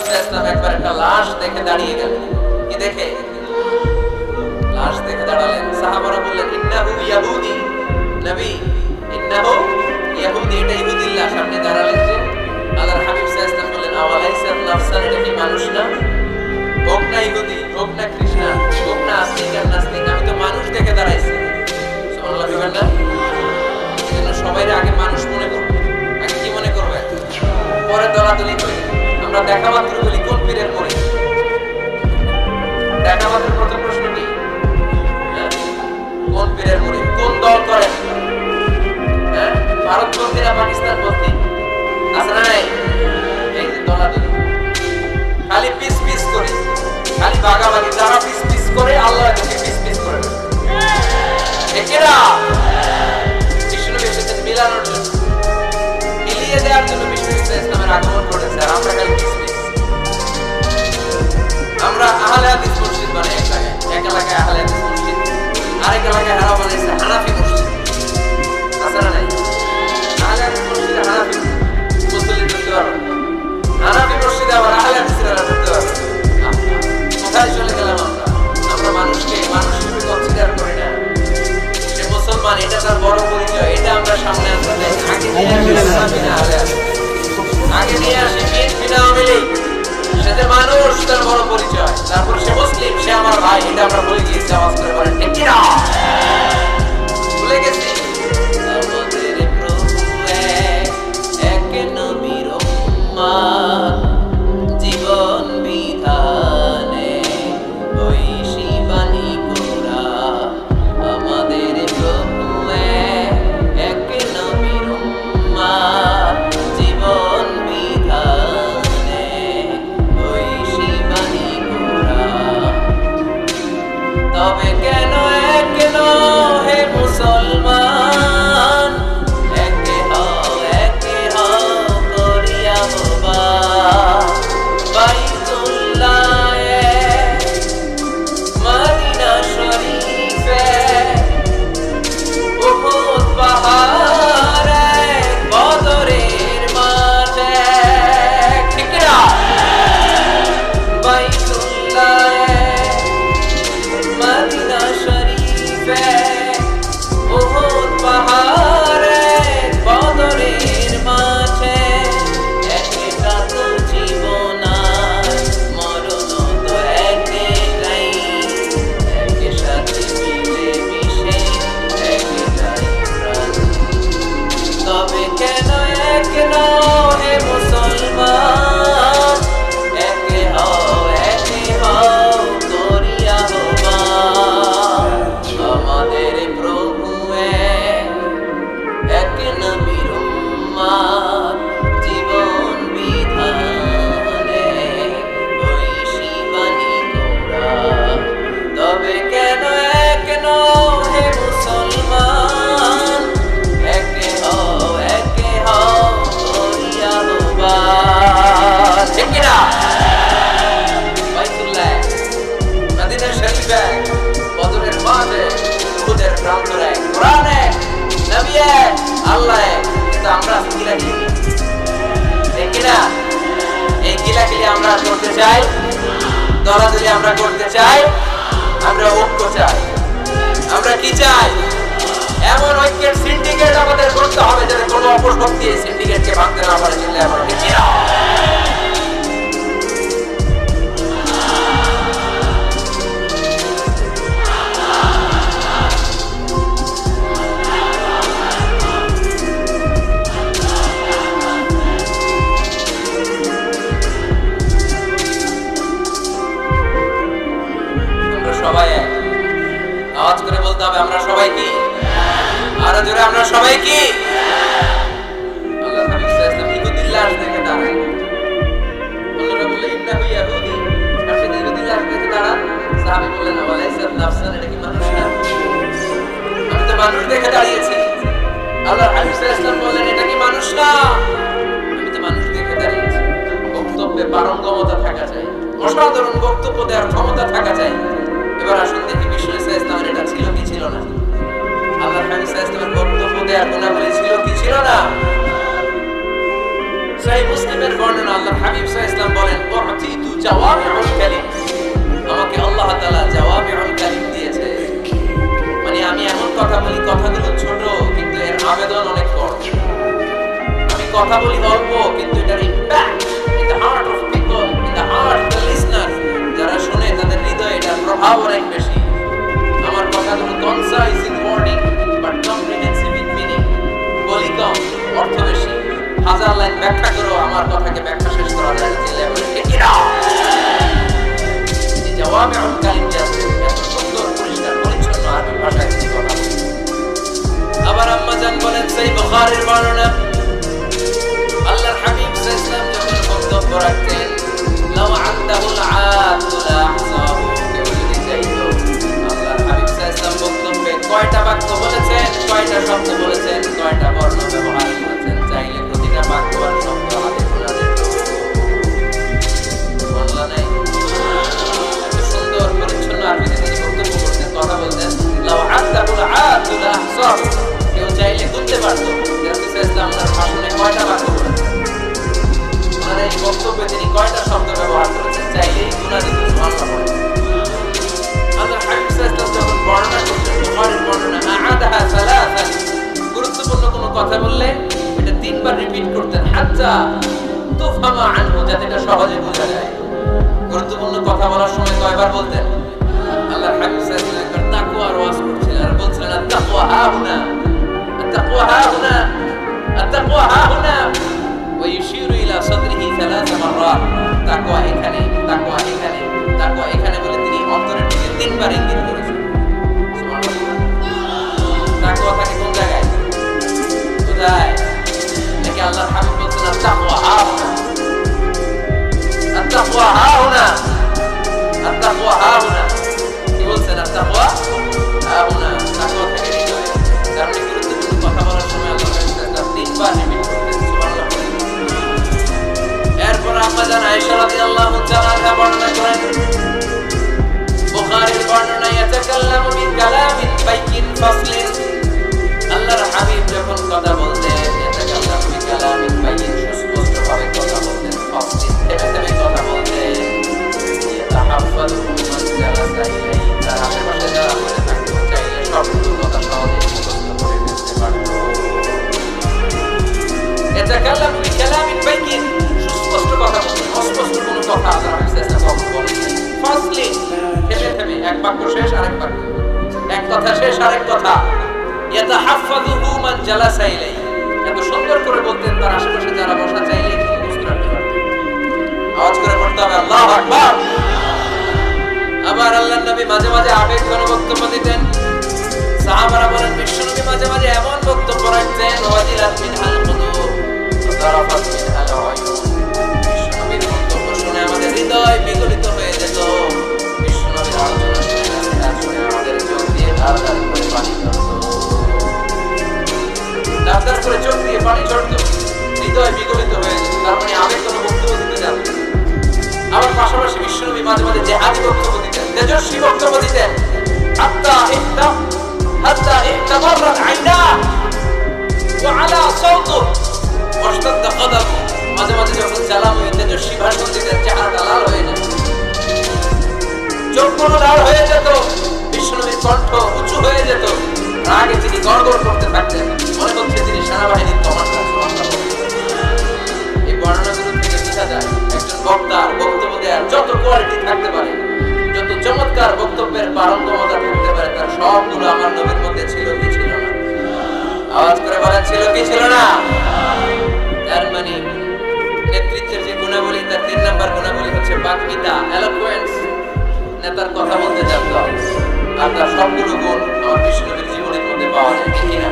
ইসলাম একবার একটা লাশ দেখে দাঁড়িয়ে গেলেন। কি দেখে? লাশ দেখে দাঁড়ালেন। সাহাবারা বললেন, ইন্নাহু ইয়াহুদি। নবী, ইন্নাহু ইয়াহুদি, এটা ইহুদির লাশ। আপনি দাঁড়ালেন যে? আল্লাহর হাবিব সাল্লাল্লাহু আলাইহি ওয়াসাল্লাম বললেন, আওয়ালাইসা নাফসান, এটা কি মানুষ না? হোক না ইহুদি, হোক না খ্রিস্টান, হোক না আস্তিক আর নাস্তিক, আমি তো মানুষ দেখে দাঁড়াইছি। সুবহানাল্লাহ বলবেন না? এজন্য সবাই আগে মানুষ মনে করবে। আগে কি মনে করবে? পরে দলাদলি করে। আমরা দেখা মাত্র বলি কোন পীরের পরে? দেখা মাত্র প্রথম প্রশ্ন কি? কোন পীরের পরে? কোন দল করেন? হ্যাঁ, ভারতপন্থী না পাকিস্তানপন্থী? আছে না নাই? এই যে দলাদলি, খালি পিস পিস করে, খালি ভাগাভাগি। যারা পিস পিস করে আল্লাহ এদেরকে পিস পিস করে দেবে। একেরা বিষ্ণু এসেছেন মিলানোর জন্য, মিলিয়ে দেওয়ার জন্য বিষ্ণু ইসলামের আগমন ঘটেছে। আর আমরা খালি পিস পিস। আমরা আহলে হাদিস মসজিদ বানাই এক জায়গায়, এক এলাকায় আহলে হাদিস মসজিদ, আরেক এলাকায় হারা বানাইছে হানাফি মসজিদ। আছে না নাই? আহলে হাদিস মসজিদে হানাফি মুসল্লি ঢুকতে পারবে, হানাফি মসজিদে আবার আহলে হাদিসরা ঢুকতে পারবে। কোথায় চলে গেলাম আমরা? আমরা মানুষকে মানুষ হিসেবে কনসিডার করি না। সে মুসলমান, এটা তার বড় পরিচয়, এটা আমরা সামনে আনতে চাই। আগে নিয়ে আসি হানাফি না আহলে হাদিস, আগে নিয়ে আসি বিএনপি না আওয়ামী লীগ। সে যে মানুষ, তার বড় পরিচয়। তারপর সে মুসলিম, সে আমার ভাই। এটা আমরা ভুলে গিয়েছি। আওয়াজ করে বলেন ঠিক কি না? ভুলে গেছি। আমাদের প্রভু এক নবীর উম্মত, জীবন বিধানে ওই শিবানী কোরা। আমাদের প্রভু এক নবীর উম্মত, জীবন বিধানে ওই শিবানী কোরা। তবে কেন কেন হে মুসলমান, একে হও করিয়া হবা। বাইতুল্লাহে মদিনা শরীফে উহুদ পাহাড়ে বদরের মাঠে। ঠিক না? বাইতুল্লাহে মদিনা শরীফে উহুদ পাহাড়ে বদরের মাঠে। একটা তো জীবন আর মরণ তো একটাই, একে সাথে মিলে মিশে একটাই প্রাণ। তবে কেন হে মুসলমান, একে হও করিয়া হবা। আমাদের প্রভু এক নবীর উম্মত, জীবন বিধানে ওই শিবানী কোরা। তবে কেন হে মুসলমান, একে হও করিয়া হবা। ঠিক কি না? বাইতুল্লাহ, মদিনা শরীফে, বদরের মাঠে, উহুদের প্রান্তরে, কোরআনে, নবী আল্লাহ। কিন্তু আমরা কিলাকিলি, দেখি না? এই কিলাকিলি আমরা করতে চাই, দলাদলি আমরা করতে চাই, আমরা ঐক্য চাই। আমরা কি চাই? এমন ঐক্যের সিন্ডিকেট আমাদের করতে হবে যাতে কোনো অপশক্তি এই সিন্ডিকেটকে ভাঙতে না পারে। চিল্লায় আমরা ঠিক না? সবাই এক। আওয়াজ করে বলতে হবে, আমরা সবাই কি? আরো জোরে, আমরা সবাই কি? আল্লাহর হাবিব সাল্লাল্লাহু আলাইহি ওয়াসাল্লাম ইহুদির লাশ দেখে দাঁড়ায়। আল্লাহ বললেন, ইন্নাহু ইয়াহুদি। আর সে ইহুদির লাশ দেখে দাঁড়ান। সাহাবী বললেন, আওয়ালাইসা নাফসান, এটা কি মানুষ না? আমি তো মানুষ দেখে দাঁড়িয়েছি। আল্লাহর হাবিব সাল্লাল্লাহু আলাইহি ওয়াসাল্লাম বললেন, এটা কি মানুষ না? আমি তো মানুষ দেখে দাঁড়িয়েছি। বক্তব্যে পারঙ্গমতা থাকা চাই, অসাধারণ বক্তব্য দেওয়ার ক্ষমতা থাকা চাই। এবার আসুন দেখি বিষ্ণু ইসলামের এটা ছিল কি ছিল না? আল্লাহর হাবিব সাল্লাল্লাহু আলাইহি ওয়াসাল্লামের বক্তব্য দেওয়ার গুণাবলী ছিল কি ছিল না? সহিহ মুসলিমের বর্ণনা, আল্লাহর হাবিব সাল্লাল্লাহু আলাইহি ওয়াসাল্লাম বলেন, উতিতু জাওয়ামিউল কালিম, আমাকে আল্লাহ তাআলা জাওয়ামিউল কালিম দিয়েছে। মানে আমি এমন কথা বলি, কথাগুলো ছোট কিন্তু এর আবেদন অনেক বড়। আমি কথা বলি অল্প কিন্তু এটার impact in the heart of people, in the heart of the listener, যারা শুনে তাদের হৃদয়ে এটার প্রভাব অনেক বেশি। আমার কথাগুলো concise in wording but comprehensive in meaning, বলি কম অর্থ বেশি। হাজার লাইন ব্যাখ্যা করো, আমার কথাকে ব্যাখ্যা শেষ করা যায় না। লেভেলে ঠিক না, এই জাওয়ামিউল কালিম আছে, এত সুন্দর পরিষ্কার পরিচ্ছন্ন আরবি ভাষায় তিনি কথা বলেন। আবার আম্মা জান বলেন, সেই বুখারীর বর্ণনা, আল্লাহর হাবিব সাল্লাল্লাহু আলাইহি ওয়াসাল্লাম যখন বক্তব্য রাখতেন, লাউ আদাহুল আদু লা আহসাহু, কেউ যদি চাইতো, আল্লাহর হাবিব সাল্লাল্লাহু আলাইহি ওয়াসাল্লাম বক্তব্যে কয়টা বাক্য বলেছেন, কয়টা শব্দ বলেছেন, কয়টা বর্ণ ব্যবহার করেছেন, চাইলে প্রতিটা বাক্য আর শব্দ হাতে গোনা যেত। সুবহানাল্লাহ নাই? এত সুন্দর পরিচ্ছন্ন আরবিতে তিনি বক্তব্য করতেন, কথা বলতেন, লাউ আদাহুল আদু লা আহসাহু, কেউ চাইলে গুনতে পারতো যে রাসূল সাল্লাল্লাহু আলাইহি ওয়াসাল্লাম ওনার ভাষণে কয়টা বাক্য বলেছেন, ওনার এই বক্তব্যে তিনি কয়টা শব্দ ব্যবহার করেছেন, চাইলেই গুনা দিত। সুবহানাল্লাহ বলেন। আল্লাহর হাবিব সাল্লাল্লাহু আলাইহি ওয়াসাল্লাম যখন বর্ণনা করতেন, বুখারীর বর্ণনা, আ'আদাহা সালাসান, গুরুত্বপূর্ণ কোনো কথা বললে এটা তিনবার রিপিট করতেন, হাত্তা তুফহামা আনহু, যাতে এটা সহজে বোঝা যায়। গুরুত্বপূর্ণ কথা বলার সময় কয়বার বলতেন? আল্লাহর হাবিব সাল্লাল্লাহু আলাইহি ওয়াসাল্লাম তাকওয়ার ওয়াজ করছিলেন আর বলছিলেন, আত-তাকওয়া হাহুনা, আত-তাকওয়া হাহুনা, আত-তাকওয়া হাহুনা, ওয়া ইউশিরু ইলা সাদরিহি সালাস মাররাত, তাকওয়া এখানে, তাকওয়া এখানে, তাকওয়া এখানে বলে তিনি অন্তরের দিকে তিনবার ইঙ্গিত করেছেন। সুবহানাল্লাহ। তাকওয়া থাকে কোন জায়গায়? কোথায়? নাকি আল্লাহর হাবিব বলছেন, আত-তাকওয়া হাহুনা, আত-তাকওয়া হাহুনা, আত-তাকওয়া হাহুনা, কি বলছেন? আত-তাকওয়া হাহুনা, তাকওয়া থাকে হৃদয়ে। কারণ এই গুরুত্বপূর্ণ কথা বলার সময় আল্লাহর হাবিব সাল্লাল্লাহু আলাইহি ওয়াসাল্লাম তিনবার রিপিট করতেন। সুবহানাল্লাহ। এরপর আম্মা জান আয়েশা রাদিয়াল্লাহু তাআলা আনহা বর্ণনা করেন, বুখারীর বর্ণনা, ইয়াতাকাল্লামু বিকালামিন বাইয়িন ফাসলিন, আল্লাহর হাবিব যখন কথা বলতেন, ইয়াতাকাল্লামু বিকালামিন বাইয়িন, সুস্পষ্টভাবে কথা বলতেন, ফাসলিন, থেমে থেমে কথা বলতেন, ইয়াতাহাফফাযু মান জালাসা ইলাইহি, তার আশেপাশে যারা বসে থাকতো চাইলে সবগুলো কথা সহজে মুখস্থ করে ফেলতে পারত। ইয়াতাকাল্লামু বিকালামিন বাইয়িন, সুস্পষ্ট কথা বলতেন, অস্পষ্ট কোনো কথা আল্লাহর হাবিব সাল্লাল্লাহু আলাইহি ওয়াসাল্লাম বলেন নাই। ফাসলিন, থেমে থেমে, এক বাক্য শেষ আরেক বাক্য, এক কথা শেষ আরেক কথা। ইয়াতাহাফফাযুহু মান জালাসা ইলাইহি, এত সুন্দর করে বলতেন, তার আশেপাশে যারা বসা চাইলেই তিনি মুখস্থ রাখতে পারতেন। আওয়াজ করে পড়তে হবে, আল্লাহু আকবার। আবার আল্লাহর নবী মাঝে মাঝে আবেগঘন বক্তব্য দিতেন। সাহাবারা বলেন, বিশ্বনবী মাঝে মাঝে এমন বক্তব্য রাখতেন, ওয়াজিলাত মিনহাল কুলুব ওয়া যারাফাত মিনহাল আয়ুন, বিশ্বনবীর বক্তব্য শুনে আমাদের হৃদয় বিগলিত হয়ে যেত। বিশ্বনবীর আলোচনা শুনে আমাদের চোখ দিয়ে ধার ধার করে পানি ঝরত, ধার ধার করে চোখ দিয়ে পানি ঝরত, হৃদয় বিগলিত হয়ে যেত। তার মানে আবেগঘন বক্তব্য দিতে যান। আবার পাশাপাশি বিশ্বনবী মাঝে মাঝে জিহাদি বক্তব্য দিতেন, তেজস্বী বক্তব্য দিতেন, হাত্তা ইহতামাররাত আইনা ওয়া আলা সাওতু ওয়াশতাদ্দা গাদাবু, মাঝে মাঝে যখন জালাম হয়ে তেজস্বী ভাষণ দিতেন, চেহারাটা লাল হয়ে যেত, চোখগুলো লাল হয়ে যেত, বিশ্বনবীর কণ্ঠ উঁচু হয়ে যেত, রাগে তিনি গড়গড় করতে থাকতেন, মনে হচ্ছে তিনি সেনাবাহিনীর কমান্ডার। এই বর্ণনাগুলো থেকে বোঝা যায় একজন বক্তার বক্তব্য দেওয়ার যত কোয়ালিটি থাকতে পারে, যত চমৎকার বক্তব্যের পারঙ্গমতা থাকতে পারে, তার সবগুলো আমার নবীর মধ্যে ছিল কি ছিল না? আওয়াজ করে বলেন, ছিল কি ছিল না? তার মানে নেতৃত্বের যে গুণাবলী, তার 3 নাম্বার গুণাবলী হচ্ছে বাকমিতা, এলোকুয়েন্স, নেতার কথা বলতে জানতে হবে। আর তার সবগুলো গুণ আমার বিশ্বনবীর জীবনের মধ্যে পাওয়া যায়, ঠিক না?